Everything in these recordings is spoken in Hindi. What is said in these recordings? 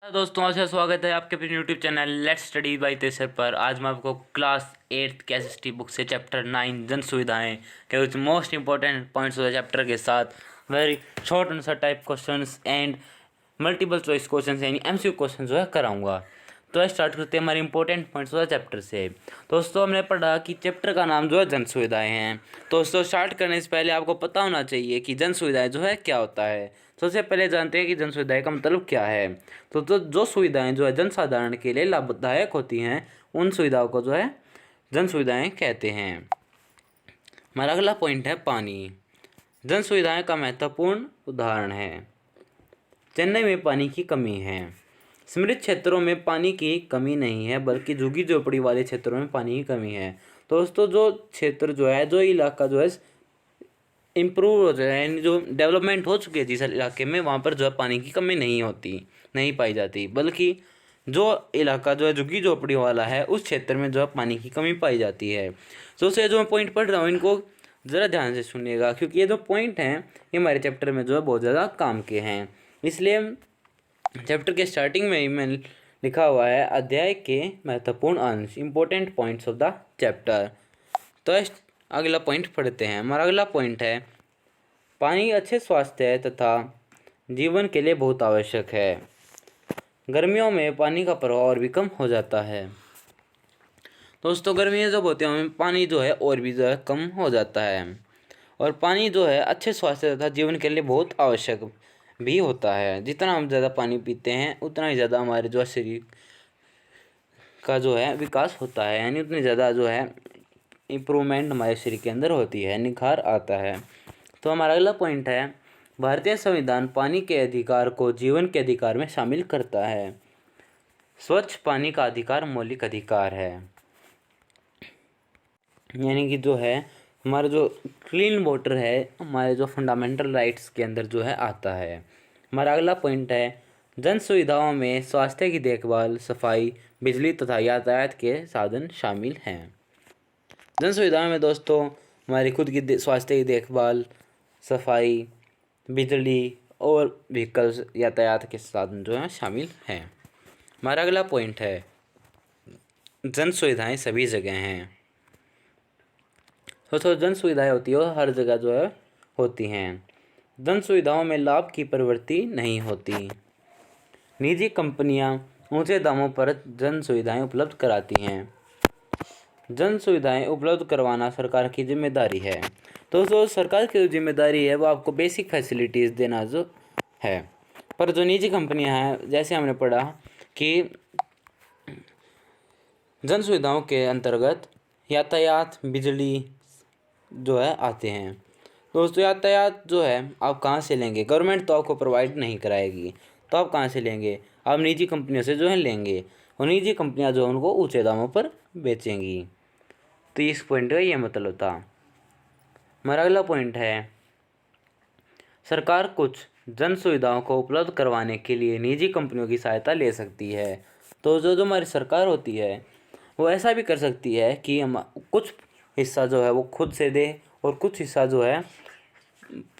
दोस्तों आज स्वागत है आपके अपने YouTube channel let's study bye तेसर पर। आज मैं आपको क्लास 8th केमिस्ट्री बुक से चैप्टर 9 जन सुविधाएं के कुछ most important points of the chapter के साथ very short answer type questions and multiple choice questions यानी एमसीक्यू क्वेश्चन जो है कराऊंगा। तो स्टार्ट करते हैं हमारे important points of the chapter से। दोस्तों हमने पढ़ा कि चैप्टर का नाम जो है जन सुविधाएं हैं। दोस्तों स्टार्ट करने से पहले आपको पता होना चाहिए कि जन सुविधाएं जो है क्या होता है। सबसे पहले जानते हैं कि जन सुविधाएं का मतलब क्या है। तो जो सुविधाएं जो है जनसाधारण के लिए लाभदायक होती हैं उन सुविधाओं को जो है जन सुविधाएं कहते हैं। हमारा अगला पॉइंट है पानी। जन सुविधाएं का महत्वपूर्ण उदाहरण है। चेन्नई में पानी की कमी है। समृद्ध क्षेत्रों में पानी की कमी नहीं है बल्कि झुग्गी झोपड़ी वाले क्षेत्रों में पानी की कमी है। दोस्तों जो क्षेत्र जो है जो इलाका जो है इम्प्रूव हो जाए यानी जो डेवलपमेंट हो चुकी है जिस इलाके में वहाँ पर जो है पानी की कमी नहीं पाई जाती, बल्कि जो इलाका जो है झुग्गी झोपड़ी वाला है उस क्षेत्र में जो है पानी की कमी पाई जाती है। तो से जो मैं पॉइंट पढ़ रहा हूँ इनको ज़रा ध्यान से सुनिएगा क्योंकि ये जो पॉइंट हैं ये हमारे चैप्टर में जो है बहुत ज़्यादा काम के हैं। इसलिए चैप्टर के स्टार्टिंग में ही मैंने लिखा हुआ है अध्याय के महत्वपूर्ण अंश important points of the chapter. तो अगला पॉइंट पढ़ते हैं। हमारा अगला पॉइंट है पानी अच्छे स्वास्थ्य तथा जीवन के लिए बहुत आवश्यक है। गर्मियों में पानी का प्रभाव और भी कम हो जाता है। दोस्तों गर्मियाँ जब होती हैं पानी जो है और भी जो है कम हो जाता है और पानी जो है अच्छे स्वास्थ्य तथा जीवन के लिए बहुत आवश्यक भी होता है। जितना हम ज़्यादा पानी पीते हैं उतना ही ज़्यादा हमारे जो शरीर का जो है विकास होता है, यानी उतनी ज़्यादा जो है इम्प्रूवमेंट हमारे शरीर के अंदर होती है, निखार आता है। तो हमारा अगला पॉइंट है भारतीय संविधान पानी के अधिकार को जीवन के अधिकार में शामिल करता है। स्वच्छ पानी का अधिकार मौलिक अधिकार है, यानी कि जो है हमारा जो क्लीन वाटर है हमारे जो फंडामेंटल राइट्स के अंदर जो है आता है। हमारा अगला पॉइंट है जन सुविधाओं में स्वास्थ्य की देखभाल, सफाई, बिजली तथा यातायात के साधन शामिल हैं। जन सुविधाओं में दोस्तों हमारी खुद की स्वास्थ्य की देखभाल, सफाई, बिजली और व्हीकल्स यातायात के साधन जो हैं शामिल हैं। हमारा अगला पॉइंट है जन सुविधाएँ सभी जगह हैं। तो जन सुविधाएँ होती है हर जगह जो है होती हैं। जन सुविधाओं में लाभ की प्रवृत्ति नहीं होती। निजी कंपनियां ऊंचे दामों पर जन सुविधाएं उपलब्ध कराती हैं। जन सुविधाएं उपलब्ध करवाना सरकार की जिम्मेदारी है। तो जो सरकार की जिम्मेदारी है वो आपको बेसिक फैसिलिटीज़ देना जो है, पर जो निजी कंपनियां हैं जैसे हमने पढ़ा कि जन सुविधाओं के अंतर्गत यातायात, बिजली जो है आते हैं। दोस्तों यातायात जो है आप कहाँ से लेंगे, गवर्नमेंट तो आपको प्रोवाइड नहीं कराएगी, तो आप कहाँ से लेंगे, आप निजी कंपनियों से जो है लेंगे और निजी कंपनियां जो है उनको ऊंचे दामों पर बेचेंगी। तो इस पॉइंट का ये मतलब था। हमारा अगला पॉइंट है सरकार कुछ जन सुविधाओं को उपलब्ध करवाने के लिए निजी कंपनियों की सहायता ले सकती है। तो जो हमारी सरकार होती है वो ऐसा भी कर सकती है कि हम कुछ हिस्सा जो है वो खुद से दे और कुछ हिस्सा जो है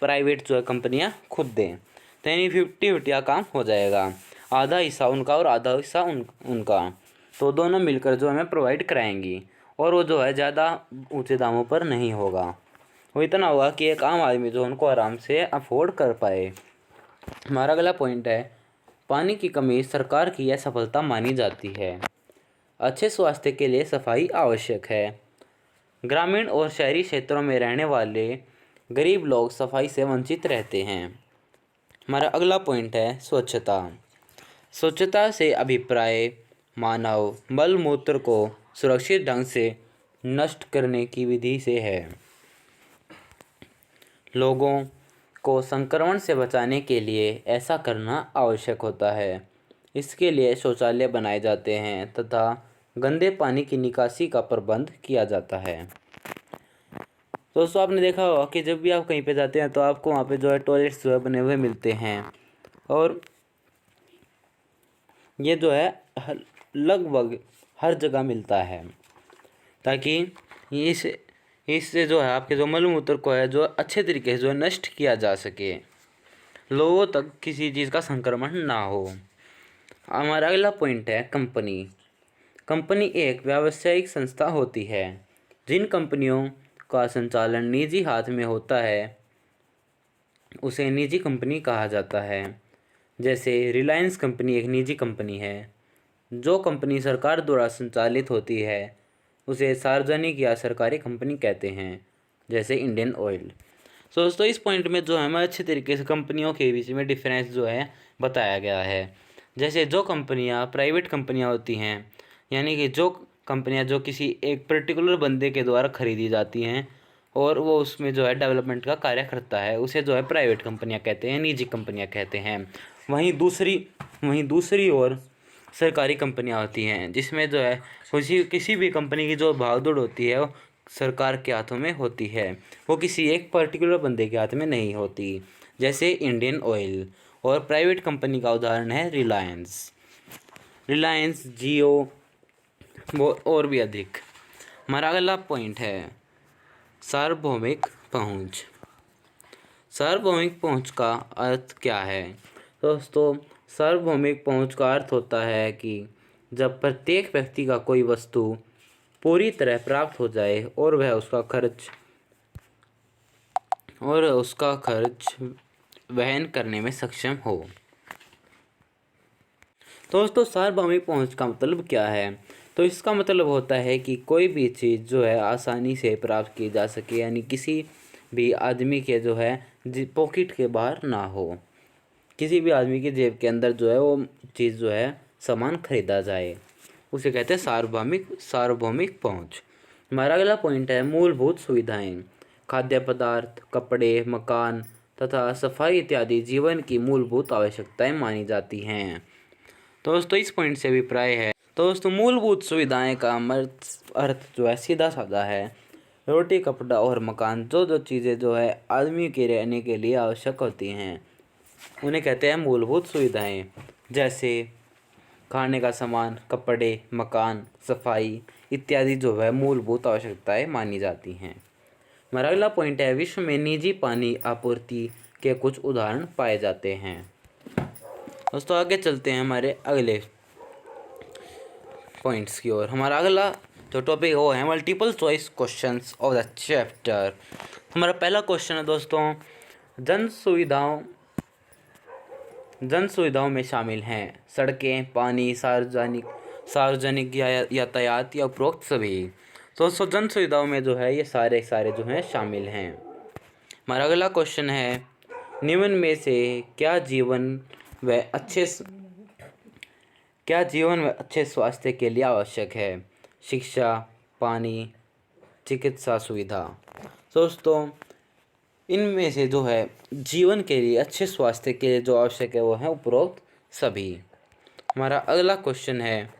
प्राइवेट जो है कंपनियां खुद दें, तो यानी 50-50 का काम हो जाएगा। आधा हिस्सा उनका और आधा हिस्सा उनका, तो दोनों मिलकर जो हमें प्रोवाइड कराएंगी और वो जो है ज़्यादा ऊंचे दामों पर नहीं होगा, वो इतना होगा कि एक आम आदमी जो उनको आराम से अफोर्ड कर पाए। हमारा अगला पॉइंट है पानी की कमी सरकार की यह सफलता मानी जाती है। अच्छे स्वास्थ्य के लिए सफाई आवश्यक है। ग्रामीण और शहरी क्षेत्रों में रहने वाले गरीब लोग सफाई से वंचित रहते हैं। हमारा अगला पॉइंट है स्वच्छता। स्वच्छता से अभिप्राय मानव मल मूत्र को सुरक्षित ढंग से नष्ट करने की विधि से है। लोगों को संक्रमण से बचाने के लिए ऐसा करना आवश्यक होता है। इसके लिए शौचालय बनाए जाते हैं तथा गंदे पानी की निकासी का प्रबंध किया जाता है। दोस्तों आपने देखा होगा कि जब भी आप कहीं पे जाते हैं तो आपको वहाँ पे जो है टॉयलेट्स जो है बने हुए मिलते हैं और ये जो है लगभग हर जगह मिलता है, ताकि इससे जो है आपके जो मलमूत्र को है जो अच्छे तरीके से जो है नष्ट किया जा सके, लोगों तक किसी चीज़ का संक्रमण ना हो। हमारा अगला पॉइंट है कंपनी। कंपनी एक व्यावसायिक संस्था होती है। जिन कंपनियों का संचालन निजी हाथ में होता है उसे निजी कंपनी कहा जाता है। जैसे रिलायंस कंपनी एक निजी कंपनी है। जो कंपनी सरकार द्वारा संचालित होती है उसे सार्वजनिक या सरकारी कंपनी कहते हैं, जैसे इंडियन ऑयल। सो दोस्तों इस पॉइंट में जो है हमें अच्छे तरीके से कंपनियों के बीच में डिफरेंस जो है बताया गया है। जैसे जो कंपनियां प्राइवेट कंपनियां होती हैं, यानी कि जो कंपनियां जो किसी एक पर्टिकुलर बंदे के द्वारा खरीदी जाती हैं और वो उसमें जो है डेवलपमेंट का कार्य करता है, उसे जो है प्राइवेट कंपनियां कहते हैं, निजी कंपनियां कहते हैं। वहीं दूसरी ओर सरकारी कंपनियां होती हैं, जिसमें जो है किसी भी कंपनी की जो भागदौड़ होती है वो सरकार के हाथों में होती है, वो किसी एक पर्टिकुलर बंदे के हाथ में नहीं होती, जैसे इंडियन ऑयल। और प्राइवेट कंपनी का उदाहरण है रिलायंस, जियो वो और भी अधिक। हमारा अगला पॉइंट है सार्वभौमिक पहुंच। सार्वभौमिक पहुंच का अर्थ क्या है? दोस्तों सार्वभौमिक पहुंच का अर्थ होता है कि जब प्रत्येक व्यक्ति का कोई वस्तु पूरी तरह प्राप्त हो जाए और वह उसका खर्च वहन करने में सक्षम हो। दोस्तों सार्वभौमिक पहुंच का मतलब क्या है? तो इसका मतलब होता है कि कोई भी चीज़ जो है आसानी से प्राप्त की जा सके, यानी किसी भी आदमी के जो है पॉकेट के बाहर ना हो, किसी भी आदमी की जेब के अंदर जो है वो चीज़ जो है सामान खरीदा जाए, उसे कहते हैं सार्वभौमिक पहुंच। हमारा अगला पॉइंट है मूलभूत सुविधाएं। खाद्य पदार्थ, कपड़े, मकान तथा सफाई इत्यादि जीवन की मूलभूत आवश्यकताएं मानी जाती हैं। तो दोस्तों इस पॉइंट से अभिप्राय है, तो दोस्तों मूलभूत सुविधाएं का अर्थ जो है सीधा साधा है। रोटी, कपड़ा और मकान, जो चीज़ें जो है आदमी के रहने के लिए आवश्यक होती हैं उन्हें कहते हैं मूलभूत सुविधाएं। जैसे खाने का सामान, कपड़े, मकान, सफाई इत्यादि जो है मूलभूत आवश्यकताएं मानी जाती हैं। हमारा अगला पॉइंट है विश्व में निजी पानी आपूर्ति के कुछ उदाहरण पाए जाते हैं। दोस्तों आगे चलते हैं हमारे अगले पॉइंट्स की ओर। हमारा अगला जो टॉपिक वो है multiple choice questions of the chapter. हमारा पहला क्वेश्चन है दोस्तों, जन सुविधाओं में शामिल हैं सड़कें, पानी, सार्वजनिक यातायात या उपरोक्त सभी। तो दोस्तों जन सुविधाओं में जो है ये सारे जो हैं शामिल हैं। हमारा अगला क्वेश्चन है निम्न में से क्या जीवन व अच्छे स्वास्थ्य के लिए आवश्यक है? शिक्षा, पानी, चिकित्सा सुविधा। दोस्तों इनमें से जो है जीवन के लिए, अच्छे स्वास्थ्य के लिए जो आवश्यक है वो है उपरोक्त सभी। हमारा अगला क्वेश्चन है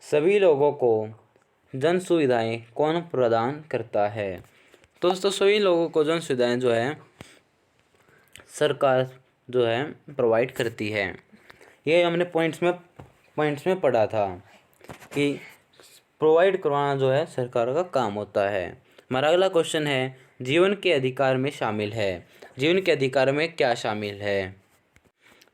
सभी लोगों को जन सुविधाएं कौन प्रदान करता है? दोस्तों सभी लोगों को जन सुविधाएं जो है सरकार जो है प्रोवाइड करती है। ये हमने पॉइंट्स में पढ़ा था कि प्रोवाइड करवाना जो है सरकार का काम होता है। हमारा अगला क्वेश्चन है जीवन के अधिकार में शामिल है। जीवन के अधिकार में क्या शामिल है?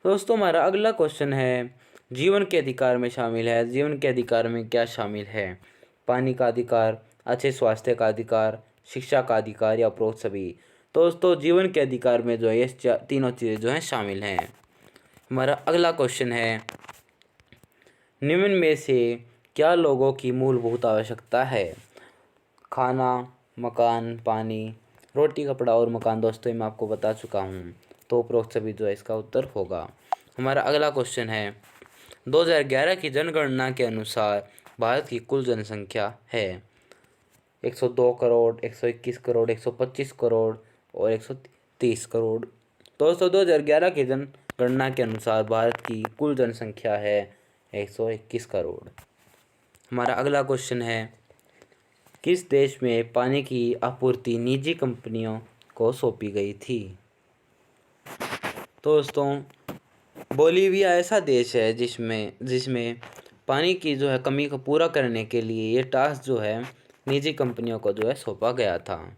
दोस्तों हमारा अगला क्वेश्चन है जीवन के अधिकार में शामिल है। जीवन के अधिकार में क्या शामिल है? पानी का अधिकार, अच्छे स्वास्थ्य का अधिकार, शिक्षा का अधिकार या उपरोक्त सभी। दोस्तों जीवन के अधिकार में जो है ये तीनों चीज़ें जो हैं शामिल हैं। हमारा अगला क्वेश्चन है निम्न में से क्या लोगों की मूलभूत आवश्यकता है? खाना, मकान, पानी, रोटी, कपड़ा और मकान। दोस्तों मैं आपको बता चुका हूँ, तो उपरोक्त सभी जो है इसका उत्तर होगा। हमारा अगला क्वेश्चन है 2011 की जनगणना के अनुसार भारत की कुल जनसंख्या है 102 करोड़, 121 करोड़, 125 करोड़ और 130 करोड़। दोस्तों 2011 की जनगणना के अनुसार भारत की कुल जनसंख्या है 121 करोड़। हमारा अगला क्वेश्चन है किस देश में पानी की आपूर्ति निजी कंपनियों को सौंपी गई थी? दोस्तों बोलीविया ऐसा देश है जिसमें पानी की जो है कमी को पूरा करने के लिए ये टास्क जो है निजी कंपनियों को जो है सौंपा गया था।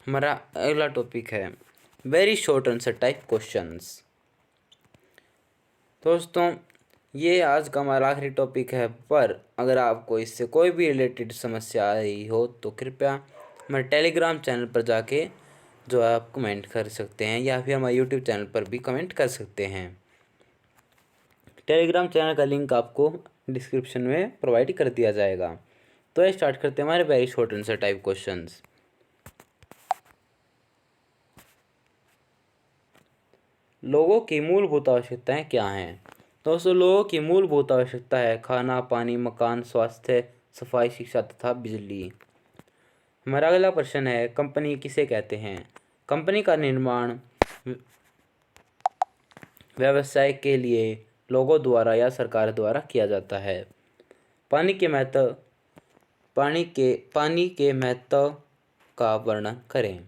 हमारा अगला टॉपिक है very short answer type questions. दोस्तों ये आज का हमारा आखिरी टॉपिक है, पर अगर आपको इससे कोई भी रिलेटेड समस्या आ रही हो तो कृपया हमारे टेलीग्राम चैनल पर जाके जो है आप कमेंट कर सकते हैं, या फिर हमारे यूट्यूब चैनल पर भी कमेंट कर सकते हैं। टेलीग्राम चैनल का लिंक आपको डिस्क्रिप्शन में प्रोवाइड कर दिया जाएगा। तो स्टार्ट करते हैं हमारे very short answer type questions. लोगों की मूलभूत आवश्यकताएं क्या हैं? दोस्तों लोगों की मूलभूत आवश्यकता है खाना, पानी, मकान, स्वास्थ्य, सफाई, शिक्षा तथा बिजली। हमारा अगला प्रश्न है, कंपनी किसे कहते हैं? कंपनी का निर्माण व्यवसाय के लिए लोगों द्वारा या सरकार द्वारा किया जाता है। पानी के महत्व का वर्णन करें।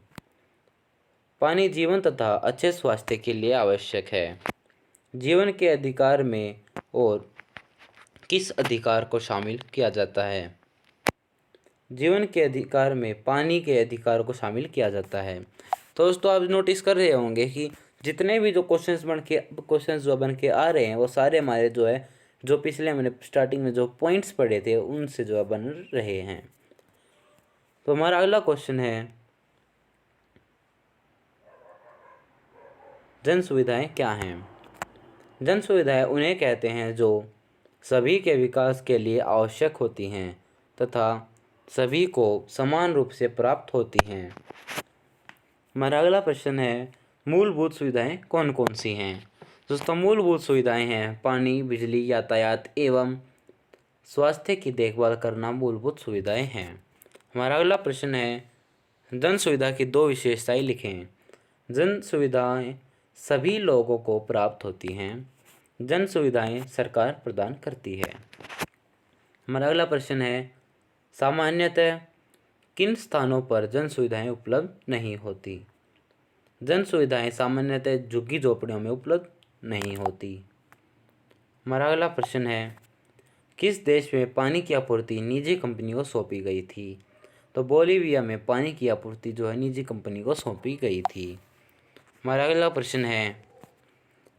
पानी जीवन तथा अच्छे स्वास्थ्य के लिए आवश्यक है। जीवन के अधिकार में और किस अधिकार को शामिल किया जाता है? जीवन के अधिकार में पानी के अधिकार को शामिल किया जाता है। तो दोस्तों आप नोटिस कर रहे होंगे कि जितने भी जो क्वेश्चंस जो बन के आ रहे हैं वो सारे हमारे जो है जो पिछले मैंने स्टार्टिंग में जो पॉइंट्स पढ़े थे उनसे जो है बन रहे हैं। तो हमारा अगला क्वेश्चन है, जन सुविधाएं क्या हैं? जन सुविधाएं उन्हें कहते हैं जो सभी के विकास के लिए आवश्यक होती हैं तथा सभी को समान रूप से प्राप्त होती हैं। हमारा अगला प्रश्न है, मूलभूत सुविधाएं कौन कौन सी हैं? दोस्तों मूलभूत सुविधाएं हैं पानी, बिजली, यातायात एवं स्वास्थ्य की देखभाल करना मूलभूत सुविधाएं हैं। हमारा अगला प्रश्न है, जन सुविधा की दो विशेषताएं लिखें। जन सुविधाएं सभी लोगों को प्राप्त होती हैं। जन सुविधाएं सरकार प्रदान करती है। हमारा अगला प्रश्न है, सामान्यतः किन स्थानों पर जन सुविधाएं उपलब्ध नहीं होती? जन सुविधाएं सामान्यतः झुग्गी झोपड़ियों में उपलब्ध नहीं होती। हमारा अगला प्रश्न है, किस देश में पानी की आपूर्ति निजी कंपनी को सौंपी गई थी? तो बोलीविया में पानी की आपूर्ति जो है निजी कंपनी को सौंपी गई थी। हमारा अगला प्रश्न है,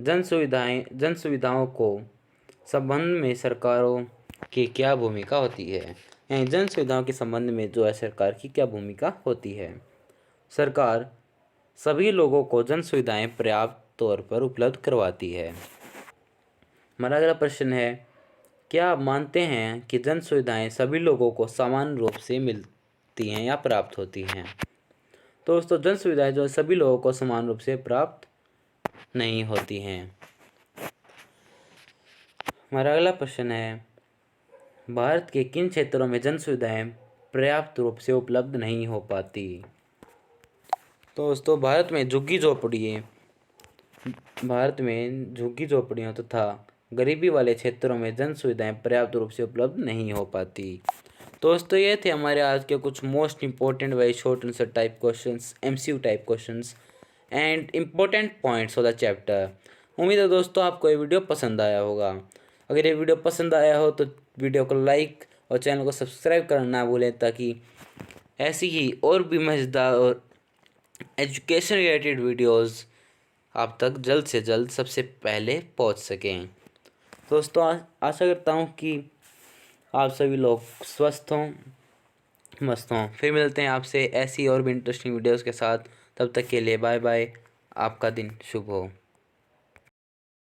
जन सुविधाओं को संबंध में सरकारों की क्या भूमिका होती है? यानी जन सुविधाओं के संबंध में जो है सरकार की क्या भूमिका होती है? सरकार सभी लोगों को जन सुविधाएं पर्याप्त तौर पर उपलब्ध करवाती है। हमारा अगला प्रश्न है, क्या आप मानते हैं कि जन सुविधाएं सभी लोगों को समान रूप से मिलती हैं या प्राप्त होती हैं? तो दोस्तों जन सुविधाएं जो सभी लोगों को समान रूप से प्राप्त नहीं होती हैं। हमारा अगला प्रश्न है, भारत के किन क्षेत्रों में जन सुविधाएं पर्याप्त रूप से उपलब्ध नहीं हो पाती? तो दोस्तों भारत में झुग्गी झोपड़ियों तथा गरीबी वाले क्षेत्रों में जन सुविधाएं पर्याप्त रूप से उपलब्ध नहीं हो पाती। दोस्तों ये थे हमारे आज के कुछ most important very short answer type questions, MCQ type questions and important points of the chapter. उम्मीद है दोस्तों आपको ये वीडियो पसंद आया होगा। अगर ये वीडियो पसंद आया हो तो वीडियो को लाइक और चैनल को सब्सक्राइब करना ना भूलें, ताकि ऐसी ही और भी मज़ेदार और एजुकेशन रिलेटेड वीडियोस आप तक जल्द से जल्द सबसे पहले पहुंच सकें। दोस्तों आशा करता हूं कि आप सभी लोग स्वस्थ हों, मस्त हों। फिर मिलते हैं आपसे ऐसी और भी इंटरेस्टिंग वीडियोस के साथ। तब तक के लिए बाय बाय। आपका दिन शुभ हो।